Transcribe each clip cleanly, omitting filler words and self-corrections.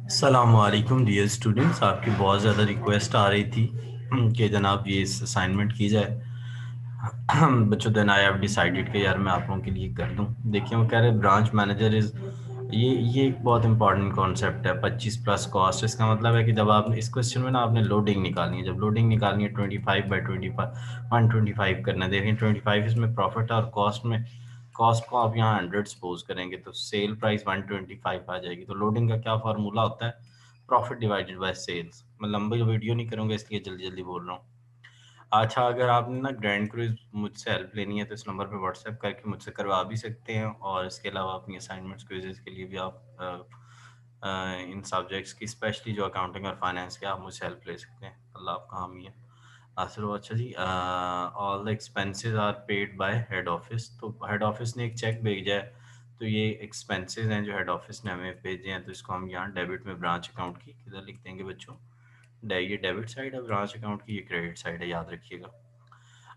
अस्सलामुअलैकुम dear students, आपकी बहुत ज़्यादा रिक्वेस्ट आ रही थी कि जनाब ये इस असाइनमेंट की जाए। बच्चों, देन आई हैव डिसाइडेड कि यार मैं आप लोगों के लिए कर दूं। देखिए, वो कह रहे ब्रांच मैनेजर इज़ ये एक बहुत इंपॉर्टेंट कॉन्सेप्ट है। 25 प्लस कॉस्ट, इसका मतलब है कि जब आप इस क्वेश्चन में ना आपने लोडिंग निकालनी है। जब लोडिंग निकालनी है 25/25 125 करना है। देखिए 25 इसमें प्रॉफिट है और कॉस्ट को आप यहाँ 100 सपोज करेंगे तो सेल प्राइस 125 आ जाएगी। तो लोडिंग का क्या फार्मूला होता है? Profit divided by sales. मैं लंबी वीडियो नहीं करूँगा इसलिए जल्दी जल्दी बोल रहा हूँ। अच्छा, अगर आपने ना ग्रैंड क्रूज मुझसे हेल्प लेनी है तो इस नंबर पे व्हाट्सएप करके मुझसे करवा भी सकते हैं। और इसके अलावा अपनी असाइनमेंट्स क्विजेज के लिए भी आप इन सब्जेक्ट्स की, स्पेशली जो अकाउंटिंग और फाइनेंस के, आप मुझसे हेल्प ले सकते हैं। अल्लाह आपका हामी है। नासिर, अच्छा जी, all the expenses are paid by head office. तो हेड ऑफिस ने एक चेक भेजा है, तो ये एक्सपेंसेस हैं जो हेड ऑफिस ने हमें भेजे हैं। तो इसको हम यहाँ डेबिट में ब्रांच अकाउंट की किधर लिख देंगे बच्चों? ये डेबिट साइड है ब्रांच अकाउंट की, ये क्रेडिट साइड है, याद रखिएगा।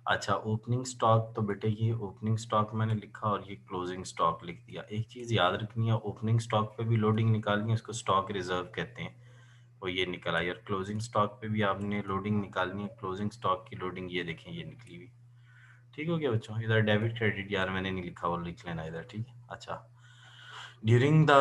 अच्छा, ओपनिंग स्टॉक, तो बेटे ये ओपनिंग स्टॉक मैंने लिखा और ये क्लोजिंग स्टॉक लिख दिया। एक चीज़ याद रखनी है, ओपनिंग स्टॉक पे भी लोडिंग निकालनी है, इसको स्टॉक रिजर्व कहते हैं। वो ये निकल आई। और क्लोजिंग स्टॉक पे भी आपने लोडिंग निकालनी है, क्लोजिंग स्टॉक की लोडिंग ये देखें, ये निकली हुई। ठीक हो गया बच्चों? इधर डेबिट क्रेडिट यार मैंने नहीं लिखा, वो लिख लेना इधर, ठीक है। अच्छा, during the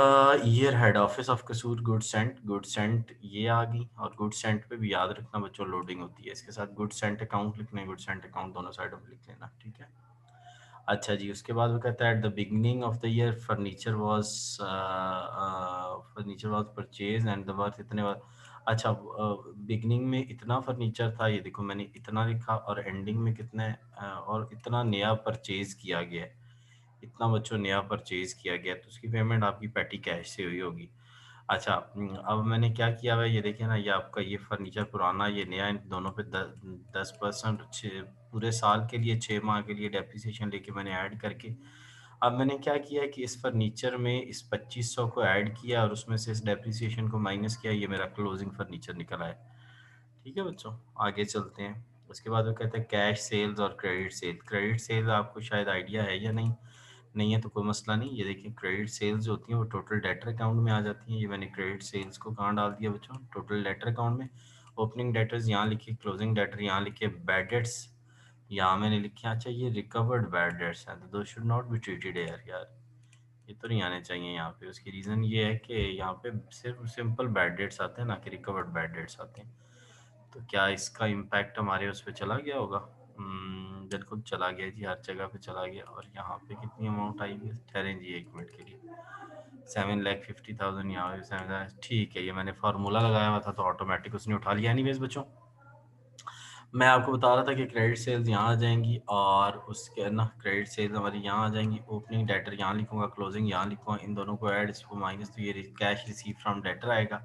year head office of कसूर गुड सेंट ये आ गई। और गुड सेंट पे भी याद रखना बच्चों लोडिंग होती है। इसके साथ गुड सेंट अकाउंट लिखना है, गुड सेंट अकाउंट दोनों साइडों में लिख लेना, ठीक है। अच्छा जी, उसके बाद वो कहता है at the beginning of the year furniture was purchase and the worth इतने बार। अच्छा, बिगनिंग में इतना फर्नीचर था, ये देखो मैंने इतना लिखा, और एंडिंग में कितना है, और इतना नया परचेज किया गया है। इतना बच्चों नया परचेज किया गया, तो उसकी पेमेंट आपकी पेटी कैश से हुई होगी। अच्छा, अब मैंने क्या किया हुआ है, ये देखिए ना, ये आपका ये फर्नीचर पुराना, ये नया, इन दोनों पे 10% पूरे साल के लिए 6 माह के लिए डेप्रिसिएशन लेके मैंने ऐड करके, अब मैंने क्या किया है कि इस फर्नीचर में इस 2500 को ऐड किया और उसमें से इस डेप्रिसिएशन को माइनस किया, ये मेरा क्लोजिंग फर्नीचर निकला है। ठीक है बच्चों, आगे चलते हैं। उसके बाद वो कहते हैं कैश सेल्स और क्रेडिट सेल। क्रेडिट सेल आपको शायद आइडिया है या नहीं, नहीं है तो कोई मसला नहीं। ये देखिए क्रेडिट सेल्स जो होती हैं वो टोटल डेटर अकाउंट में आ जाती हैं। ये मैंने क्रेडिट सेल्स को कहाँ डाल दिया बच्चों? टोटल डेटर अकाउंट में। ओपनिंग डेटर्स यहाँ लिखिए, क्लोजिंग डेटर यहाँ लिखिए, बैड डेट्स यहाँ मैंने लिखे। अच्छा, ये रिकवर्ड बैड डेट्स हैं, तो दो शुड नॉट बी ट्रीटेड यार, ये तो नहीं आने चाहिए यहाँ पे। उसकी रीज़न ये है कि यहाँ पे सिर्फ सिंपल बैड डेट्स आते हैं, ना कि रिकवर्ड बैड डेट्स आते हैं। तो क्या इसका इम्पैक्ट हमारे उस पर चला गया होगा? बिल्कुल चला गया जी, हर जगह पे चला गया। और यहाँ पे कितनी अमाउंट आई है? ठहरें जी 1 मिनट के लिए। 7,50,000 यहाँ पे 7,000, ठीक है। ये मैंने फार्मूला लगाया हुआ था तो ऑटोमेटिक उसने उठा लिया। एनीवेज बच्चों, मैं आपको बता रहा था कि क्रेडिट सेल्स यहाँ आ जाएंगी और उसके ना क्रेडिट सेल्स हमारी यहाँ आ जाएंगी। ओपनिंग डेटर यहाँ लिखूंगा, क्लोजिंग यहाँ लिखूंगा, इन दोनों को ऐड, इसको माइनस, तो ये कैश रिसीव फ्रॉम डेटर आएगा।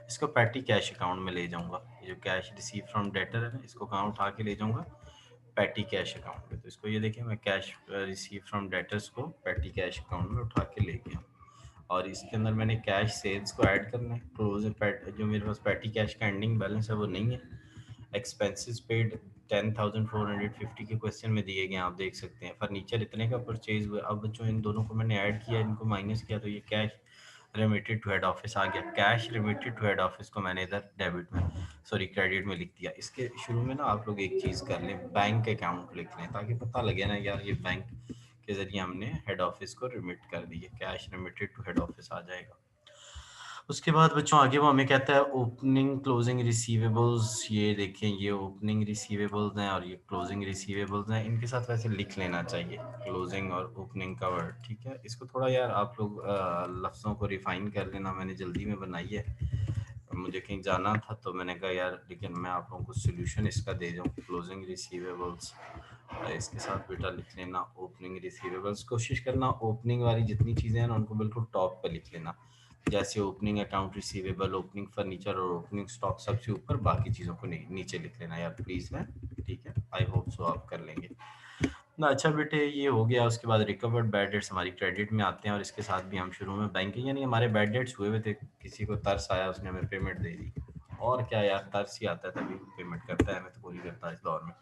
इसको पैटी कैश अकाउंट में ले जाऊंगा। ये जो कैश रिसीव फ्रॉम डेटर है ना, इसको कहाँ उठा के ले जाऊंगा? पैटी कैश अकाउंट में। तो इसको ये देखिए, मैं कैश रिसीव फ्रॉम डेटर्स को पैटी कैश अकाउंट में उठा के ले गया। और इसके अंदर मैंने कैश सेल्स को ऐड करना है। क्लोज जो मेरे पास पैटी कैश का एंडिंग बैलेंस है वो नहीं है। एक्सपेंसेस पेड 10,450 के क्वेश्चन में दिए गए हैं, आप देख सकते हैं। फर्नीचर इतने का परचेज हुआ। अब बच्चों इन दोनों को मैंने ऐड किया, इनको माइनस किया, तो ये cash remitted to head office आ गया। Cash remitted to head office को मैंने इधर डेबिट में, सॉरी क्रेडिट में लिख दिया। इसके शुरू में ना आप लोग एक चीज़ कर लें, बैंक अकाउंट लिख लें, ताकि पता लगे ना यार ये बैंक के ज़रिए हमने हेड ऑफिस को रिमिट कर दी है। Cash remitted to head office आ जाएगा। उसके बाद बच्चों आगे वो हमें कहता है ओपनिंग क्लोजिंग रिसीवेबल्स। ये देखें, ये ओपनिंग रिसीवेबल्स हैं और ये क्लोजिंग रिसीवेबल्स हैं। इनके साथ वैसे लिख लेना चाहिए क्लोजिंग और ओपनिंग का वर्ड, ठीक है। इसको थोड़ा यार आप लोग लफ्ज़ों को रिफाइन कर लेना, मैंने जल्दी में बनाई है, मुझे कहीं जाना था तो मैंने कहा यार, लेकिन मैं आप लोगों को सोल्यूशन इसका दे दूँ। क्लोजिंग रिसीवेबल्स इसके साथ बेटा लिख लेना ओपनिंग रिसीवेबल्स। कोशिश करना ओपनिंग वाली जितनी चीज़ें हैं ना उनको बिल्कुल टॉप पे लिख लेना, जैसे opening account receivable, opening furniture और ओपनिंग स्टॉक सबसे ऊपर, बाकी चीज़ों को नीचे लिख लेना यार प्लीज़ में, ठीक है। आई होप सो आप कर लेंगे ना। अच्छा बेटे, ये हो गया। उसके बाद रिकवर्ड बैड डेट्स हमारी क्रेडिट में आते हैं, और इसके साथ भी हम शुरू में बैंकिंग, यानी हमारे बैड डेट्स हुए हुए थे, किसी को तरस आया उसने हमें पेमेंट दे दी। और क्या यार, तरस ही आता है तभी पेमेंट करता है, मैं तो कोई नहीं करता इस दौर में।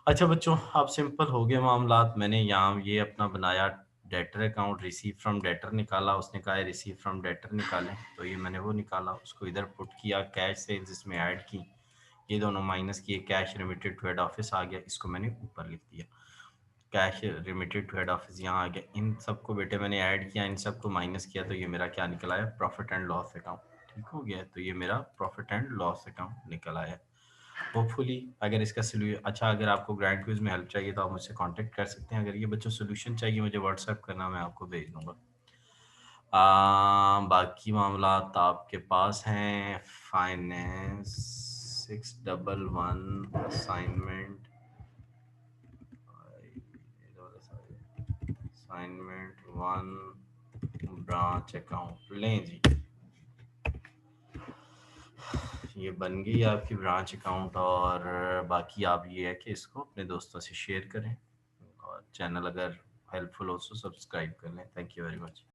अच्छा बच्चों, अब सिंपल हो गए मामलात। मैंने यहाँ ये अपना बनाया debtor account, receive from debtor निकाला, उसने कहा है रिसीव फ्रॉम डेटर निकालें, तो ये मैंने वो निकाला, उसको इधर पुट किया, कैश सेल्स इसमें ऐड की, ये दोनों माइनस किए, cash remitted to head office आ गया, इसको मैंने ऊपर लिख दिया, cash remitted to head office यहाँ आ गया। इन सबको बेटे मैंने ऐड किया, इन सबको माइनस किया, तो ये मेरा क्या निकला है, प्रॉफिट एंड लॉस अकाउंट। ठीक हो गया, तो ये मेरा प्रॉफिट एंड लॉस अकाउंट निकल आया। होपफुली अगर इसका सोल्यूशन, अच्छा अगर आपको ग्रैंड क्विज में हेल्प चाहिए तो आप मुझसे कांटेक्ट कर सकते हैं। अगर ये बच्चों सोल्यूशन चाहिए मुझे व्हाट्सएप करना, मैं आपको भेज दूंगा। बाकी मामला आपके पास हैं। Finance 611 assignment, assignment 1 branch account लें जी, ये बन गई आपकी ब्रांच अकाउंट। और बाकी आप ये है कि इसको अपने दोस्तों से शेयर करें, और चैनल अगर हेल्पफुल हो तो सब्सक्राइब कर लें। Thank you very much.